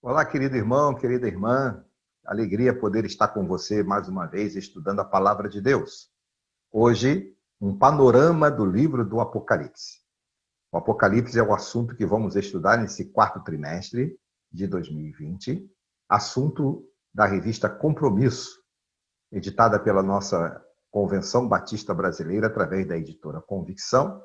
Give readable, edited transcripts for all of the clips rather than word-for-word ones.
Olá, querido irmão, querida irmã. Alegria poder estar com você mais uma vez estudando a palavra de Deus. Hoje, um panorama do livro do Apocalipse. O Apocalipse é o assunto que vamos estudar nesse quarto trimestre de 2020, assunto da revista Compromisso, editada pela nossa Convenção Batista Brasileira através da editora Convicção.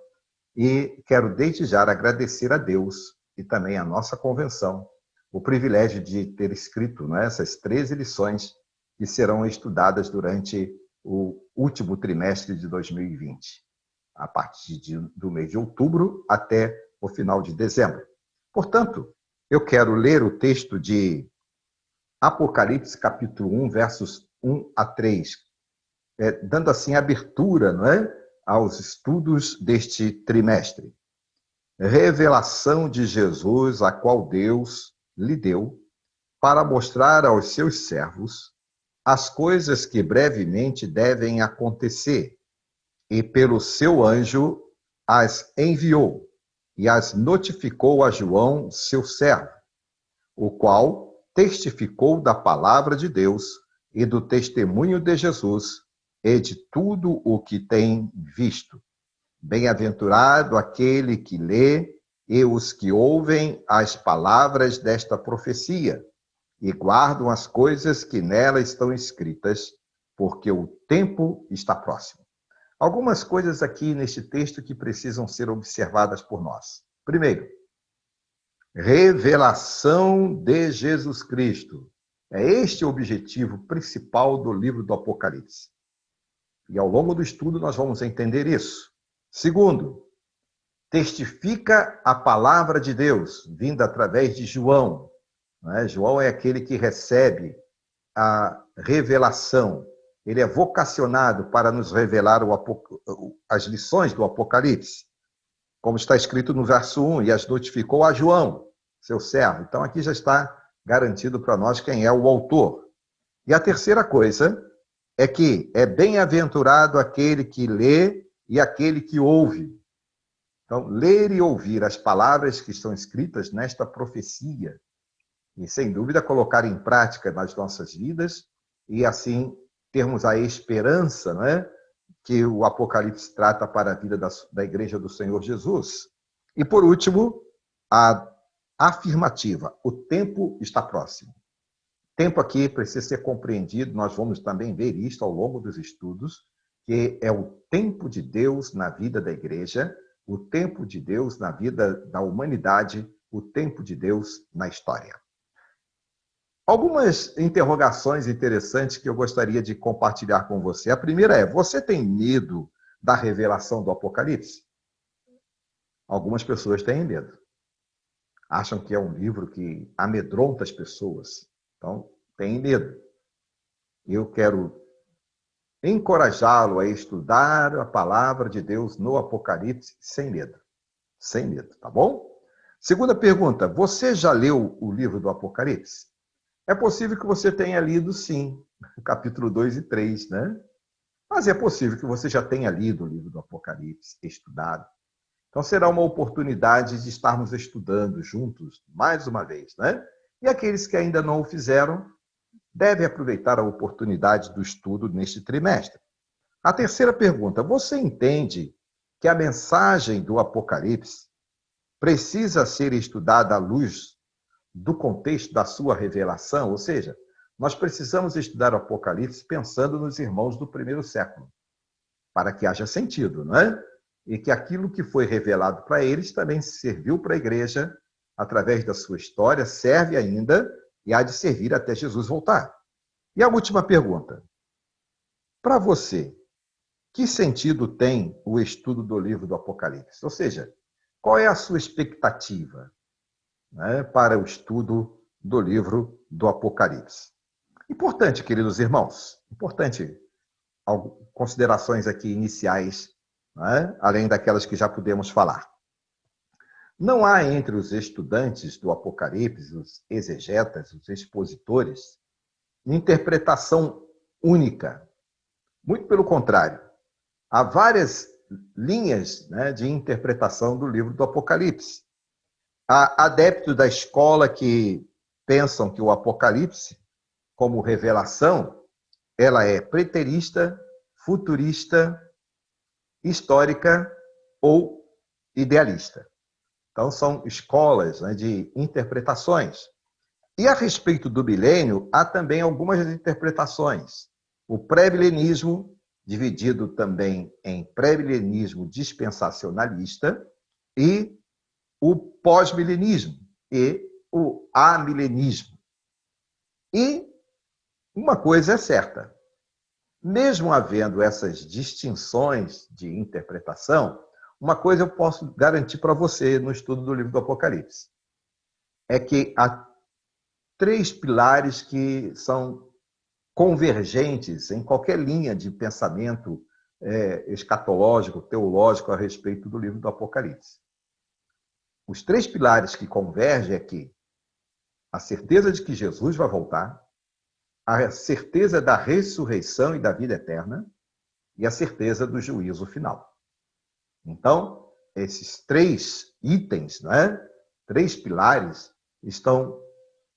E quero desde já agradecer a Deus e também à nossa convenção o privilégio de ter escrito essas 13 lições que serão estudadas durante o último trimestre de 2020, a partir do mês de outubro até o final de dezembro. Portanto, eu quero ler o texto de Apocalipse, capítulo 1, versos 1 a 3, dando assim abertura aos estudos deste trimestre. Revelação de Jesus, a qual Deus lhe deu, para mostrar aos seus servos as coisas que brevemente devem acontecer, e pelo seu anjo as enviou, e as notificou a João, seu servo, o qual testificou da palavra de Deus e do testemunho de Jesus e de tudo o que tem visto. Bem-aventurado aquele que lê e os que ouvem as palavras desta profecia e guardam as coisas que nela estão escritas, porque o tempo está próximo. Algumas coisas aqui neste texto que precisam ser observadas por nós. Primeiro, revelação de Jesus Cristo. É este o objetivo principal do livro do Apocalipse. E ao longo do estudo nós vamos entender isso. Segundo, testifica a palavra de Deus, vinda através de João. João é aquele que recebe a revelação. Ele é vocacionado para nos revelar as lições do Apocalipse, como está escrito no verso 1, e as notificou a João, seu servo. Então aqui já está garantido para nós quem é o autor. E a terceira coisa é que é bem-aventurado aquele que lê e aquele que ouve. Então, ler e ouvir as palavras que estão escritas nesta profecia e, sem dúvida, colocar em prática nas nossas vidas e, assim, termos a esperança que o Apocalipse trata para a vida da Igreja do Senhor Jesus. E, por último, a afirmativa: o tempo está próximo. Tempo aqui precisa ser compreendido, nós vamos também ver isto ao longo dos estudos, que é o tempo de Deus na vida da igreja, o tempo de Deus na vida da humanidade, o tempo de Deus na história. Algumas interrogações interessantes que eu gostaria de compartilhar com você. A primeira é: você tem medo da revelação do Apocalipse? Algumas pessoas têm medo. Acham que é um livro que amedronta as pessoas. Então, tem medo. Eu quero encorajá-lo a estudar a palavra de Deus no Apocalipse sem medo. Sem medo, tá bom? Segunda pergunta: você já leu o livro do Apocalipse? É possível que você tenha lido, sim, o capítulo 2 e 3, Mas é possível que você já tenha lido o livro do Apocalipse, estudado. Então será uma oportunidade de estarmos estudando juntos mais uma vez, E aqueles que ainda não o fizeram, devem aproveitar a oportunidade do estudo neste trimestre. A terceira pergunta: você entende que a mensagem do Apocalipse precisa ser estudada à luz do contexto da sua revelação? Ou seja, nós precisamos estudar o Apocalipse pensando nos irmãos do primeiro século, para que haja sentido, E que aquilo que foi revelado para eles também serviu para a igreja, através da sua história, serve ainda e há de servir até Jesus voltar. E a última pergunta: para você, que sentido tem o estudo do livro do Apocalipse? Ou seja, qual é a sua expectativa para o estudo do livro do Apocalipse? Importante, queridos irmãos, importante, considerações aqui iniciais, além daquelas que já pudemos falar. Não há entre os estudantes do Apocalipse, os exegetas, os expositores, interpretação única. Muito pelo contrário. Há várias linhas de interpretação do livro do Apocalipse. Há adeptos da escola que pensam que o Apocalipse, como revelação, ela é preterista, futurista, histórica ou idealista. Então, são escolas, né, de interpretações. E a respeito do milênio, há também algumas interpretações. O pré-milenismo, dividido também em pré-milenismo dispensacionalista, e o pós-milenismo e o amilenismo. E uma coisa é certa, mesmo havendo essas distinções de interpretação, uma coisa eu posso garantir para você no estudo do livro do Apocalipse, é que há três pilares que são convergentes em qualquer linha de pensamento escatológico, teológico a respeito do livro do Apocalipse. Os três pilares que convergem é que a certeza de que Jesus vai voltar, a certeza da ressurreição e da vida eterna e a certeza do juízo final. Então, esses três itens, né, três pilares, estão,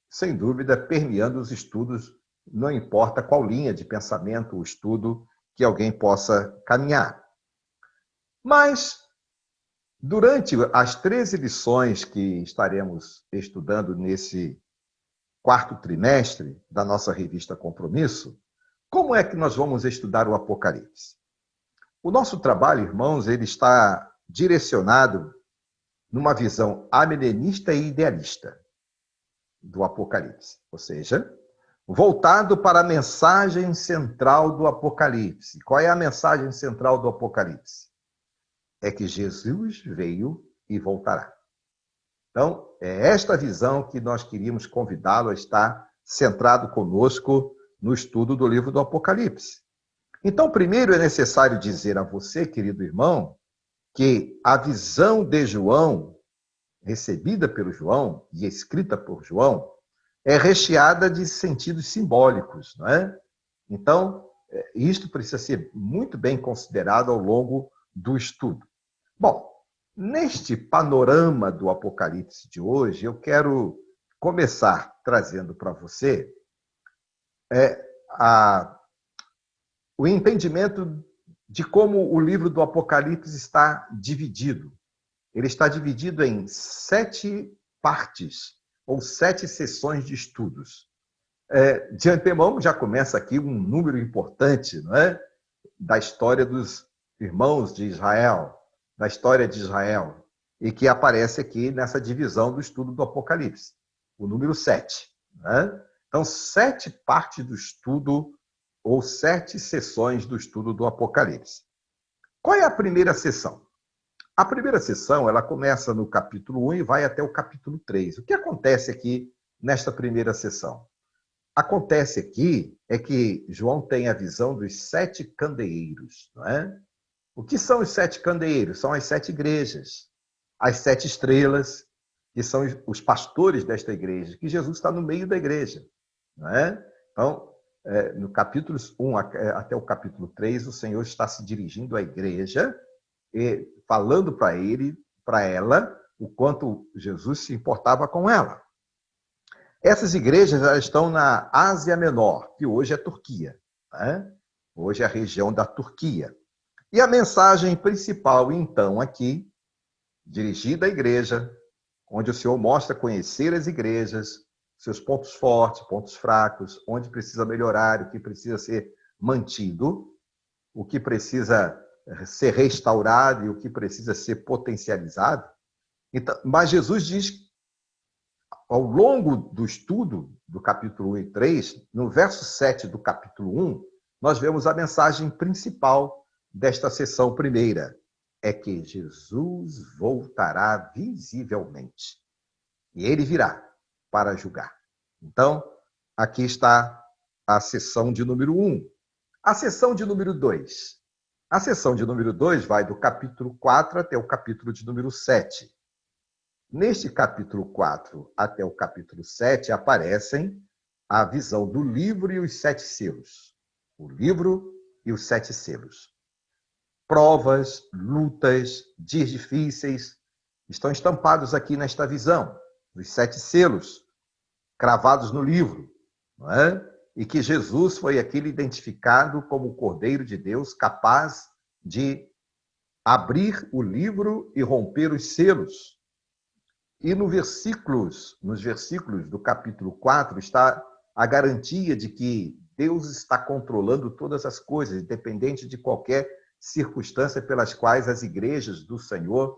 sem dúvida, permeando os estudos, não importa qual linha de pensamento ou estudo que alguém possa caminhar. Mas, durante as 13 lições que estaremos estudando nesse quarto trimestre da nossa revista Compromisso, como é que nós vamos estudar o Apocalipse? O nosso trabalho, irmãos, ele está direcionado numa visão amilenista e idealista do Apocalipse, ou seja, voltado para a mensagem central do Apocalipse. Qual é a mensagem central do Apocalipse? É que Jesus veio e voltará. Então, é esta visão que nós queríamos convidá-lo a estar centrado conosco no estudo do livro do Apocalipse. Então, primeiro é necessário dizer a você, querido irmão, que a visão de João, recebida pelo João e escrita por João, é recheada de sentidos simbólicos, não é? Então, isto precisa ser muito bem considerado ao longo do estudo. Bom, neste panorama do Apocalipse de hoje, eu quero começar trazendo para você o entendimento de como o livro do Apocalipse está dividido. Ele está dividido em 7 partes, ou 7 sessões de estudos. De antemão, já começa aqui um número importante, não é? Da história dos irmãos de Israel, da história de Israel, e que aparece aqui nessa divisão do estudo do Apocalipse, o número 7. Né? Então, 7 partes do estudo, ou 7 sessões do estudo do Apocalipse. Qual é a primeira sessão? A primeira sessão, ela começa no capítulo 1 e vai até o capítulo 3. O que acontece aqui nesta primeira sessão? Acontece aqui é que João tem a visão dos 7 candeeiros, não é? O que são os 7 candeeiros? São as 7 igrejas, as 7 estrelas, que são os pastores desta igreja, que Jesus está no meio da igreja, não é? Então, no capítulo 1 até o capítulo 3, o Senhor está se dirigindo à igreja e falando para ela, o quanto Jesus se importava com ela. Essas igrejas já estão na Ásia Menor, que hoje é Turquia, né? Hoje é a região da Turquia. E a mensagem principal, então, aqui, dirigida à igreja, onde o Senhor mostra conhecer as igrejas, seus pontos fortes, pontos fracos, onde precisa melhorar, o que precisa ser mantido, o que precisa ser restaurado e o que precisa ser potencializado. Então, mas Jesus diz, ao longo do estudo do capítulo 1 e 3, no verso 7 do capítulo 1, nós vemos a mensagem principal desta sessão primeira. É que Jesus voltará visivelmente. E ele virá para julgar. Então, aqui está a sessão de número 1. A sessão de número 2. A sessão de número 2 vai do capítulo 4 até o capítulo de número 7. Neste capítulo 4 até o capítulo 7 aparecem a visão do livro e os 7 selos. O livro e os 7 selos. Provas, lutas, dias difíceis estão estampados aqui nesta visão dos 7 selos. cravados no livro, não é? E que Jesus foi aquele identificado como o Cordeiro de Deus capaz de abrir o livro e romper os selos. E nos versículos do capítulo 4 está a garantia de que Deus está controlando todas as coisas, independente de qualquer circunstância pelas quais as igrejas do Senhor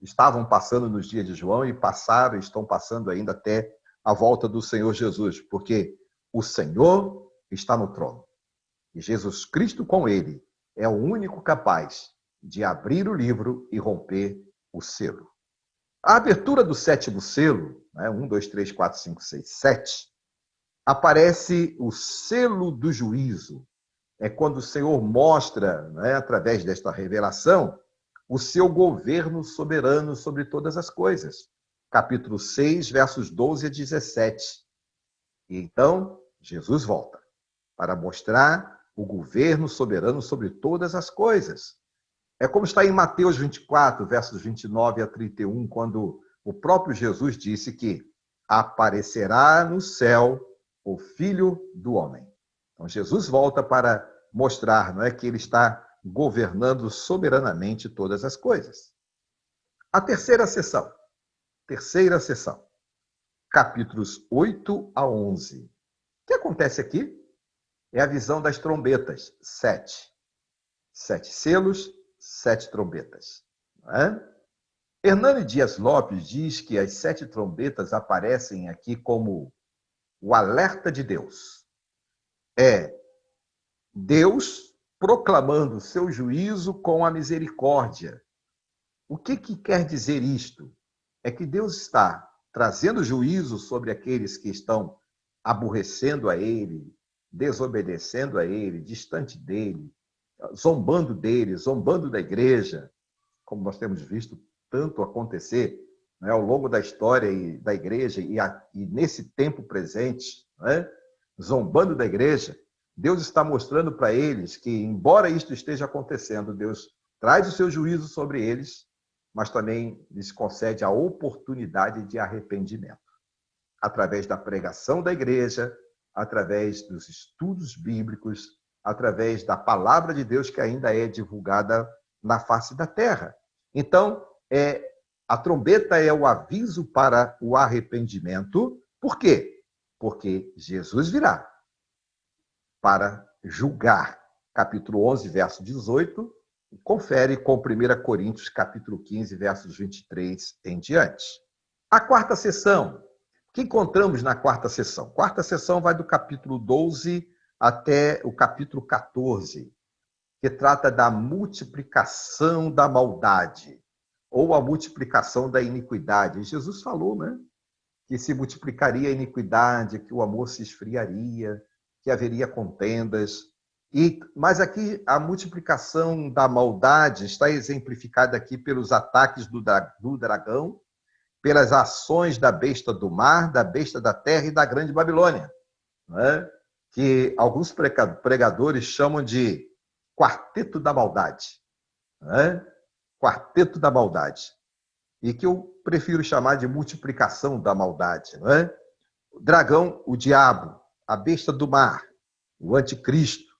estavam passando nos dias de João e passaram, estão passando ainda até a volta do Senhor Jesus, porque o Senhor está no trono. E Jesus Cristo com ele é o único capaz de abrir o livro e romper o selo. A abertura do sétimo selo, 1, 2, 3, 4, 5, 6, 7, aparece o selo do juízo. É quando o Senhor mostra, através desta revelação, o seu governo soberano sobre todas as coisas. Capítulo 6, versos 12 a 17. E então, Jesus volta para mostrar o governo soberano sobre todas as coisas. É como está em Mateus 24, versos 29 a 31, quando o próprio Jesus disse que aparecerá no céu o Filho do Homem. Então, Jesus volta para mostrar, que ele está governando soberanamente todas as coisas. A terceira sessão, capítulos 8 a 11. O que acontece aqui? É a visão das trombetas, 7. 7 selos, 7 trombetas. Hernani Dias Lopes diz que as 7 trombetas aparecem aqui como o alerta de Deus. É Deus proclamando seu juízo com a misericórdia. O que quer dizer isto? É que Deus está trazendo juízo sobre aqueles que estão aborrecendo a Ele, desobedecendo a Ele, distante dEle, zombando dele, zombando da igreja, como nós temos visto tanto acontecer ao longo da história da igreja e nesse tempo presente, zombando da igreja. Deus está mostrando para eles que, embora isto esteja acontecendo, Deus traz o seu juízo sobre eles, mas também lhes concede a oportunidade de arrependimento. Através da pregação da igreja, através dos estudos bíblicos, através da palavra de Deus que ainda é divulgada na face da terra. Então, a trombeta é o aviso para o arrependimento. Por quê? Porque Jesus virá para julgar. Capítulo 11, verso 18, confere com 1 Coríntios, capítulo 15, versos 23 em diante. A quarta sessão. O que encontramos na quarta sessão? A quarta sessão vai do capítulo 12 até o capítulo 14, que trata da multiplicação da maldade, ou a multiplicação da iniquidade. E Jesus falou, que se multiplicaria a iniquidade, que o amor se esfriaria, que haveria contendas. Mas aqui a multiplicação da maldade está exemplificada aqui pelos ataques do dragão, pelas ações da besta do mar, da besta da terra e da grande Babilônia, que alguns pregadores chamam de quarteto da maldade. Quarteto da maldade. E que eu prefiro chamar de multiplicação da maldade. O dragão, o diabo, a besta do mar, o anticristo,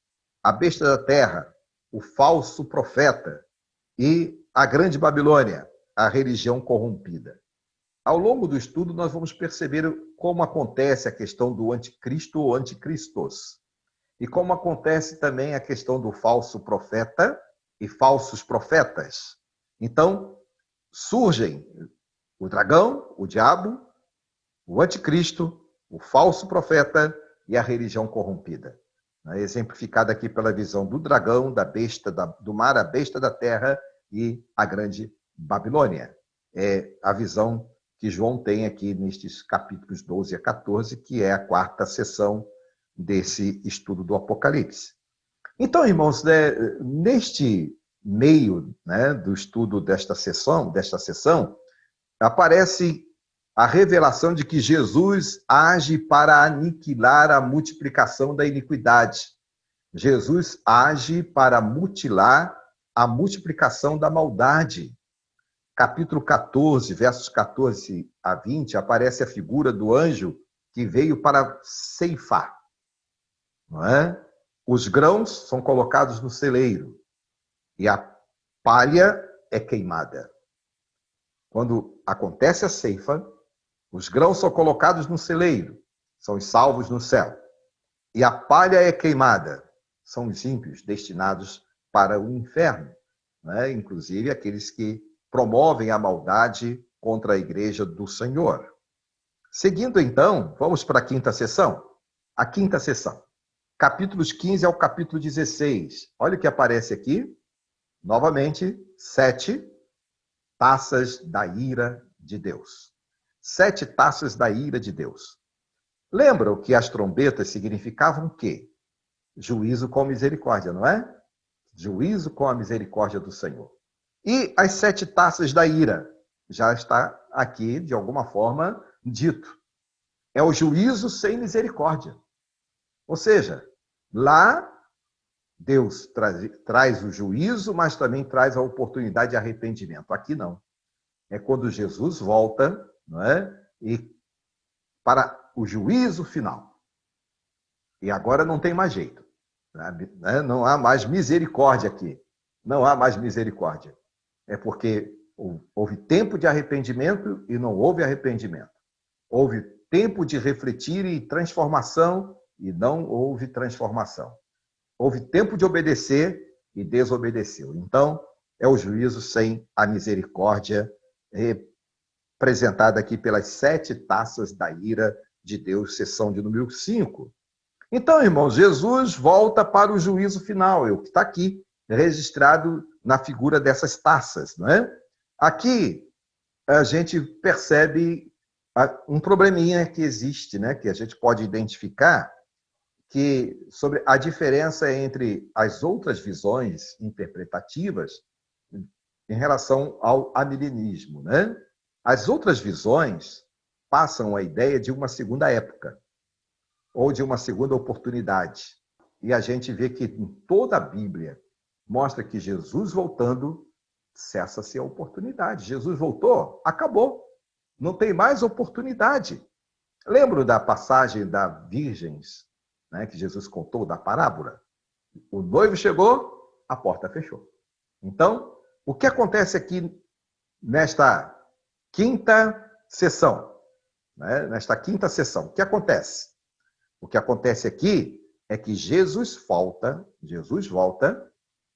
a besta da terra, o falso profeta e a grande Babilônia, a religião corrompida. Ao longo do estudo, nós vamos perceber como acontece a questão do anticristo ou anticristos, e como acontece também a questão do falso profeta e falsos profetas. Então, surgem o dragão, o diabo, o anticristo, o falso profeta e a religião corrompida. Exemplificada aqui pela visão do dragão, da besta do mar, a besta da terra e a grande Babilônia. É a visão que João tem aqui nestes capítulos 12 a 14, que é a quarta sessão desse estudo do Apocalipse. Então, irmãos, neste meio do estudo desta sessão, aparece a revelação de que Jesus age para aniquilar a multiplicação da iniquidade. Jesus age para mutilar a multiplicação da maldade. Capítulo 14, versos 14 a 20, aparece a figura do anjo que veio para ceifar, não é? Os grãos são colocados no celeiro e a palha é queimada. Quando acontece a ceifa, os grãos são colocados no celeiro, são os salvos no céu. E a palha é queimada, são os ímpios destinados para o inferno, né? Inclusive aqueles que promovem a maldade contra a igreja do Senhor. Seguindo então, vamos para a quinta sessão. A quinta sessão, capítulos 15 ao capítulo 16. Olha o que aparece aqui. Novamente, 7 taças da ira de Deus. 7 taças da ira de Deus. Lembram que as trombetas significavam o quê? Juízo com misericórdia, não é? Juízo com a misericórdia do Senhor. E as 7 taças da ira, já está aqui, de alguma forma, dito. É o juízo sem misericórdia. Ou seja, lá Deus traz o juízo, mas também traz a oportunidade de arrependimento. Aqui não. É quando Jesus volta, não é? E para o juízo final. E agora não tem mais jeito. Né? Não há mais misericórdia aqui. Não há mais misericórdia. É porque houve tempo de arrependimento e não houve arrependimento. Houve tempo de refletir e transformação e não houve transformação. Houve tempo de obedecer e desobedeceu. Então, é o juízo sem a misericórdia, representada aqui pelas 7 taças da ira de Deus, sessão de número 5. Então, irmãos, Jesus volta para o juízo final, é o que está aqui, registrado na figura dessas taças, não é? Aqui, a gente percebe um probleminha que existe, né, que a gente pode identificar, que sobre a diferença entre as outras visões interpretativas em relação ao amilenismo, né? As outras visões passam a ideia de uma segunda época ou de uma segunda oportunidade. E a gente vê que em toda a Bíblia mostra que Jesus voltando cessa-se a oportunidade. Jesus voltou, acabou. Não tem mais oportunidade. Lembro da passagem das virgens, né, que Jesus contou, da parábola? O noivo chegou, a porta fechou. Então, o que acontece aqui nesta quinta sessão? Né? Nesta quinta sessão, o que acontece? O que acontece aqui é que Jesus volta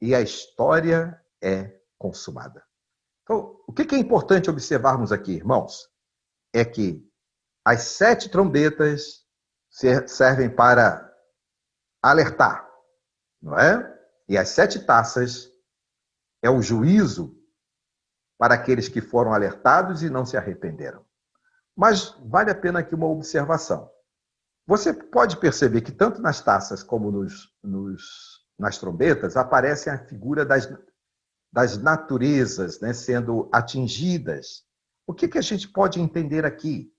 e a história é consumada. Então, o que é importante observarmos aqui, irmãos? É que as 7 trombetas servem para alertar, não é? E as 7 taças é o juízo para aqueles que foram alertados e não se arrependeram. Mas vale a pena aqui uma observação. Você pode perceber que tanto nas taças como nas trombetas aparecem a figura das naturezas, né, sendo atingidas. O que a gente pode entender aqui?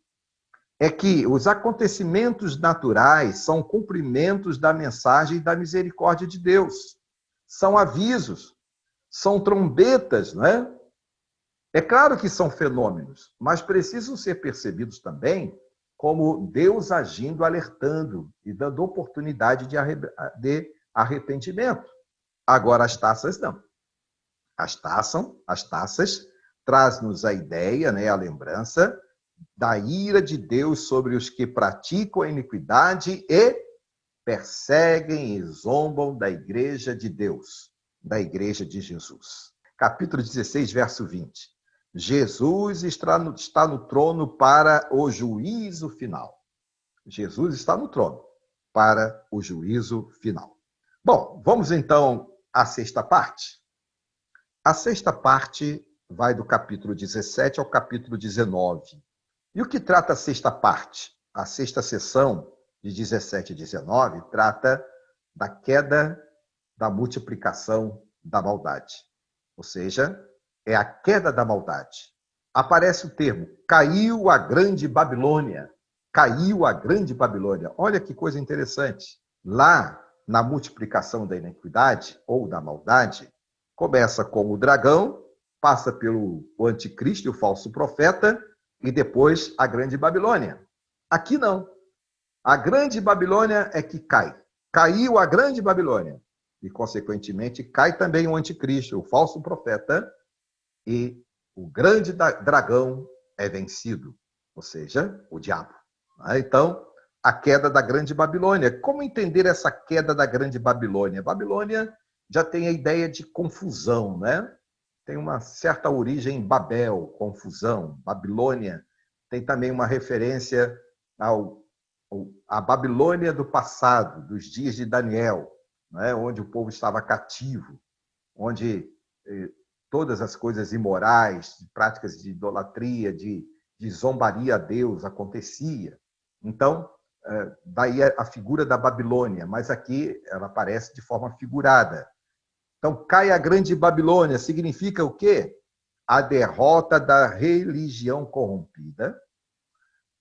É que os acontecimentos naturais são cumprimentos da mensagem da misericórdia de Deus. São avisos, são trombetas, não é? É claro que são fenômenos, mas precisam ser percebidos também como Deus agindo, alertando e dando oportunidade de arrependimento. Agora, as taças não. As taças traz-nos a ideia, né, a lembrança da ira de Deus sobre os que praticam a iniquidade e perseguem e zombam da igreja de Deus, da igreja de Jesus. Capítulo 16, verso 20. Jesus está no trono para o juízo final. Jesus está no trono para o juízo final. Bom, vamos então à sexta parte. A sexta parte vai do capítulo 17 ao capítulo 19. E o que trata a sexta parte? A sexta sessão, de 17 e 19, trata da queda, da multiplicação da maldade. Ou seja, é a queda da maldade. Aparece o termo, caiu a grande Babilônia. Caiu a grande Babilônia. Olha que coisa interessante. Lá, na multiplicação da iniquidade, ou da maldade, começa com o dragão, passa pelo anticristo e o falso profeta, e depois a grande Babilônia. Aqui não. A grande Babilônia é que cai. Caiu a grande Babilônia. E, consequentemente, cai também o anticristo, o falso profeta, e o grande dragão é vencido, ou seja, o diabo. Então, a queda da grande Babilônia. Como entender essa queda da grande Babilônia? Babilônia já tem a ideia de confusão, né? Tem uma certa origem em Babel, confusão. Babilônia tem também uma referência à Babilônia do passado, dos dias de Daniel, né? Onde o povo estava cativo, onde todas as coisas imorais, práticas de idolatria, de zombaria a Deus acontecia. Então, daí a figura da Babilônia, mas aqui ela aparece de forma figurada. Então, cai a grande Babilônia, significa o quê? A derrota da religião corrompida,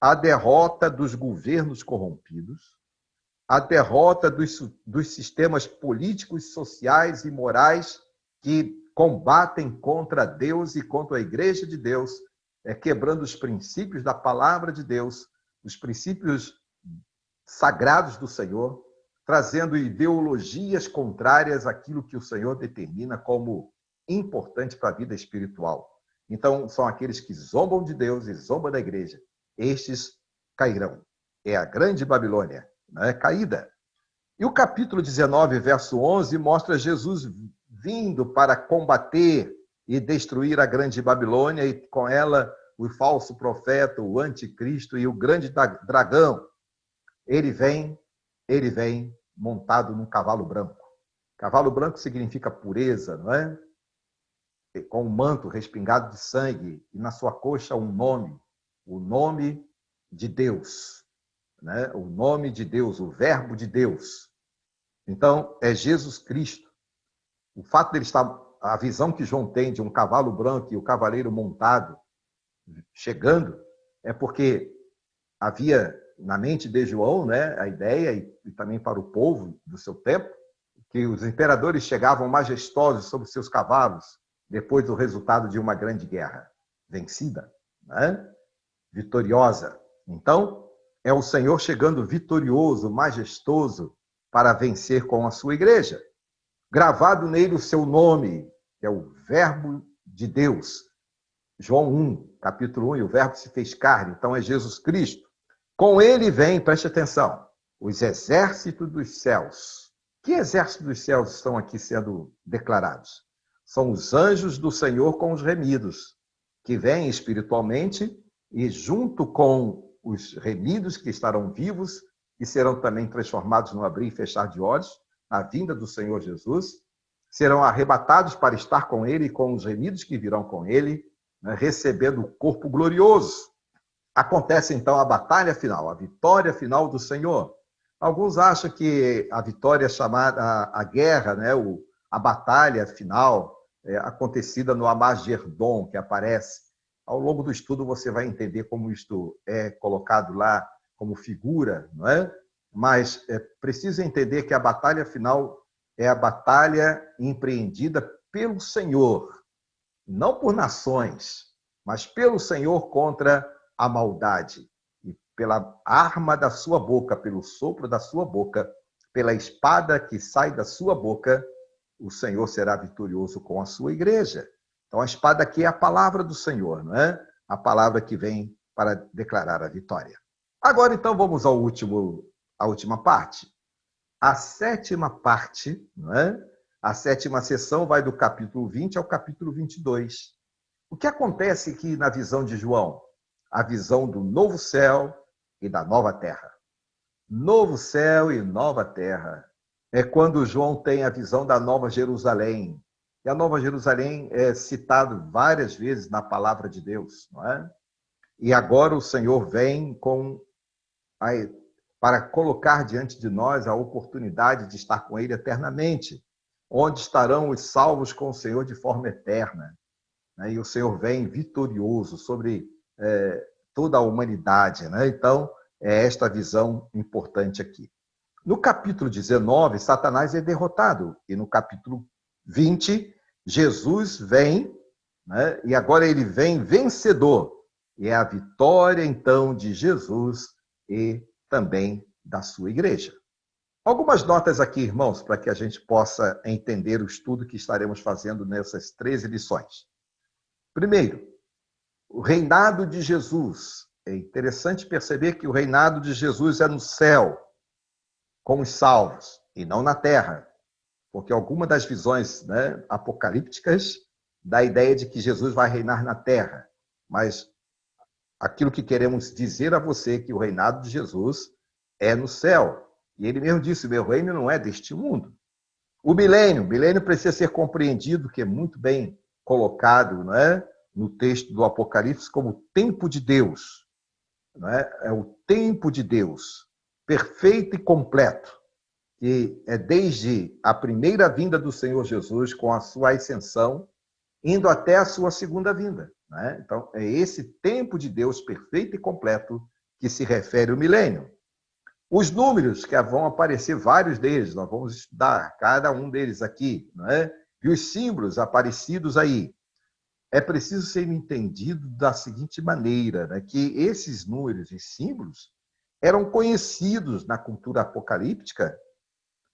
a derrota dos governos corrompidos, a derrota dos sistemas políticos, sociais e morais que combatem contra Deus e contra a Igreja de Deus, quebrando os princípios da palavra de Deus, os princípios sagrados do Senhor, trazendo ideologias contrárias àquilo que o Senhor determina como importante para a vida espiritual. Então, são aqueles que zombam de Deus e zombam da igreja. Estes cairão. É a grande Babilônia, né, caída. E o capítulo 19, verso 11, mostra Jesus vindo para combater e destruir a grande Babilônia e com ela o falso profeta, o anticristo e o grande dragão. Ele vem montado num cavalo branco. Cavalo branco significa pureza, não é? Com um manto respingado de sangue e na sua coxa um nome, o nome de Deus, né? O nome de Deus, o verbo de Deus. Então, é Jesus Cristo. O fato dele estar, a visão que João tem de um cavalo branco e o cavaleiro montado chegando, é porque havia na mente de João, né, a ideia, e também para o povo do seu tempo, que os imperadores chegavam majestosos sobre seus cavalos depois do resultado de uma grande guerra vencida, né, vitoriosa. Então, é o Senhor chegando vitorioso, majestoso, para vencer com a sua igreja. Gravado nele o seu nome, que é o Verbo de Deus. João 1, capítulo 1, e o Verbo se fez carne, então é Jesus Cristo. Com ele vem, preste atenção, os exércitos dos céus. Que exércitos dos céus estão aqui sendo declarados? São os anjos do Senhor com os remidos, que vêm espiritualmente e junto com os remidos que estarão vivos e serão também transformados no abrir e fechar de olhos, na vinda do Senhor Jesus, serão arrebatados para estar com ele e com os remidos que virão com ele, né, recebendo o corpo glorioso. Acontece então a batalha final, a vitória final do Senhor. Alguns acham que a vitória chamada a guerra, né, a batalha final, acontecida no Amagerdon, que aparece. Ao longo do estudo você vai entender como isto é colocado lá como figura, não é? Mas é preciso entender que a batalha final é a batalha empreendida pelo Senhor, não por nações, mas pelo Senhor contra a maldade. E pela arma da sua boca, pelo sopro da sua boca, pela espada que sai da sua boca, o Senhor será vitorioso com a sua igreja. Então, a espada aqui é a palavra do Senhor, não é? A palavra que vem para declarar a vitória. Agora, então, vamos à última parte. A sétima parte, não é? A sétima sessão vai do capítulo 20 ao capítulo 22. O que acontece aqui na visão de João? A visão do novo céu e da nova terra. Novo céu e nova terra. É quando João tem a visão da Nova Jerusalém. E a Nova Jerusalém é citado várias vezes na palavra de Deus, não é? E agora o Senhor vem para colocar diante de nós a oportunidade de estar com Ele eternamente, onde estarão os salvos com o Senhor de forma eterna. E o Senhor vem vitorioso sobre toda a humanidade, né? Então, é esta visão importante aqui. No capítulo 19, Satanás é derrotado. E no capítulo 20, Jesus vem, né? E agora ele vem vencedor. E é a vitória, então, de Jesus e também da sua igreja. Algumas notas aqui, irmãos, para que a gente possa entender o estudo que estaremos fazendo nessas 13 lições. Primeiro, o reinado de Jesus. É interessante perceber que o reinado de Jesus é no céu, com os salvos, e não na terra. Porque alguma das visões, apocalípticas dá a ideia de que Jesus vai reinar na terra. Mas aquilo que queremos dizer a você é que o reinado de Jesus é no céu. E ele mesmo disse, meu reino não é deste mundo. O milênio precisa ser compreendido, que é muito bem colocado, no texto do Apocalipse, como o tempo de Deus. É o tempo de Deus, perfeito e completo, que é desde a primeira vinda do Senhor Jesus, com a sua ascensão, indo até a sua segunda vinda. Então, é esse tempo de Deus perfeito e completo que se refere ao milênio. Os números, que vão aparecer vários deles, nós vamos estudar cada um deles aqui, e os símbolos aparecidos aí. É preciso ser entendido da seguinte maneira, que esses números e símbolos eram conhecidos na cultura apocalíptica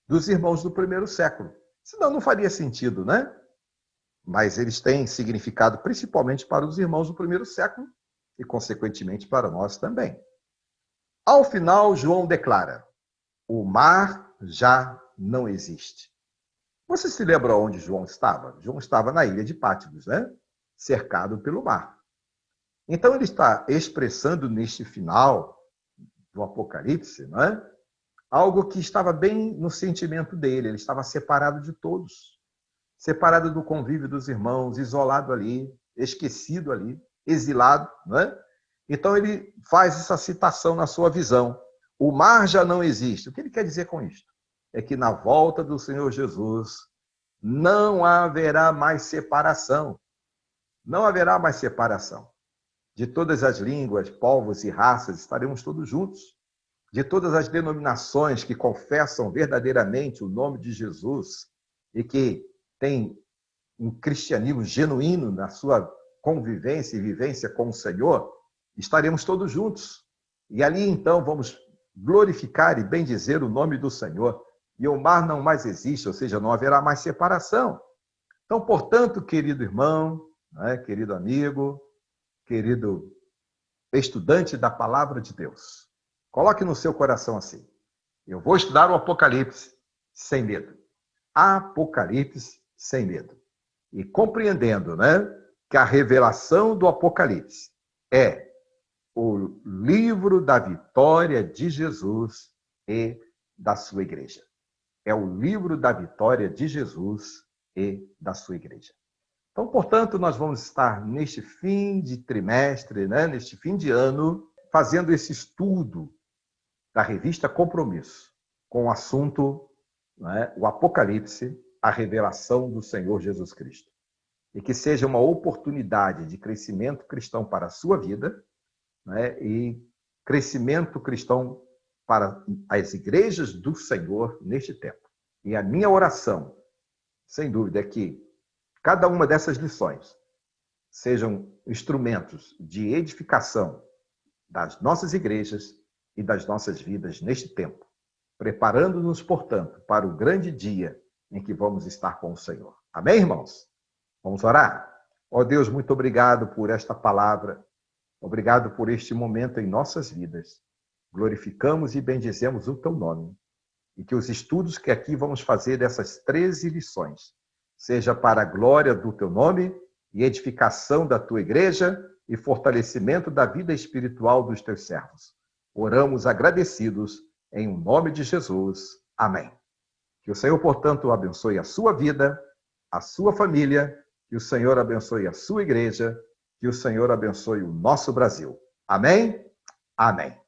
dos irmãos do primeiro século. Senão não faria sentido, Mas eles têm significado principalmente para os irmãos do primeiro século e, consequentemente, para nós também. Ao final, João declara, o mar já não existe. Você se lembra onde João estava? João estava na ilha de Patmos, cercado pelo mar. Então, ele está expressando neste final do Apocalipse, algo que estava bem no sentimento dele. Ele estava separado de todos, separado do convívio dos irmãos, isolado ali, esquecido ali, exilado. Então, ele faz essa citação na sua visão. O mar já não existe. O que ele quer dizer com isto? É que na volta do Senhor Jesus não haverá mais separação. Não haverá mais separação. De todas as línguas, povos e raças, estaremos todos juntos. De todas as denominações que confessam verdadeiramente o nome de Jesus e que têm um cristianismo genuíno na sua convivência e vivência com o Senhor, estaremos todos juntos. E ali, então, vamos glorificar e bendizer o nome do Senhor. E o mar não mais existe, ou seja, não haverá mais separação. Então, portanto, querido irmão, querido amigo, querido estudante da palavra de Deus, coloque no seu coração assim, eu vou estudar o Apocalipse sem medo. Apocalipse sem medo. E compreendendo, que a revelação do Apocalipse é o livro da vitória de Jesus e da sua igreja. É o livro da vitória de Jesus e da sua igreja. Então, portanto, nós vamos estar neste fim de trimestre, neste fim de ano, fazendo esse estudo da revista Compromisso, com o assunto, o Apocalipse, a revelação do Senhor Jesus Cristo. E que seja uma oportunidade de crescimento cristão para a sua vida, e crescimento cristão para as igrejas do Senhor neste tempo. E a minha oração, sem dúvida, é que cada uma dessas lições sejam instrumentos de edificação das nossas igrejas e das nossas vidas neste tempo, preparando-nos, portanto, para o grande dia em que vamos estar com o Senhor. Amém, irmãos? Vamos orar? Ó Deus, muito obrigado por esta palavra, obrigado por este momento em nossas vidas. Glorificamos e bendizemos o teu nome, e que os estudos que aqui vamos fazer dessas 13 lições seja para a glória do teu nome e edificação da tua igreja e fortalecimento da vida espiritual dos teus servos. Oramos agradecidos em nome de Jesus. Amém. Que o Senhor, portanto, abençoe a sua vida, a sua família, que o Senhor abençoe a sua igreja, que o Senhor abençoe o nosso Brasil. Amém? Amém.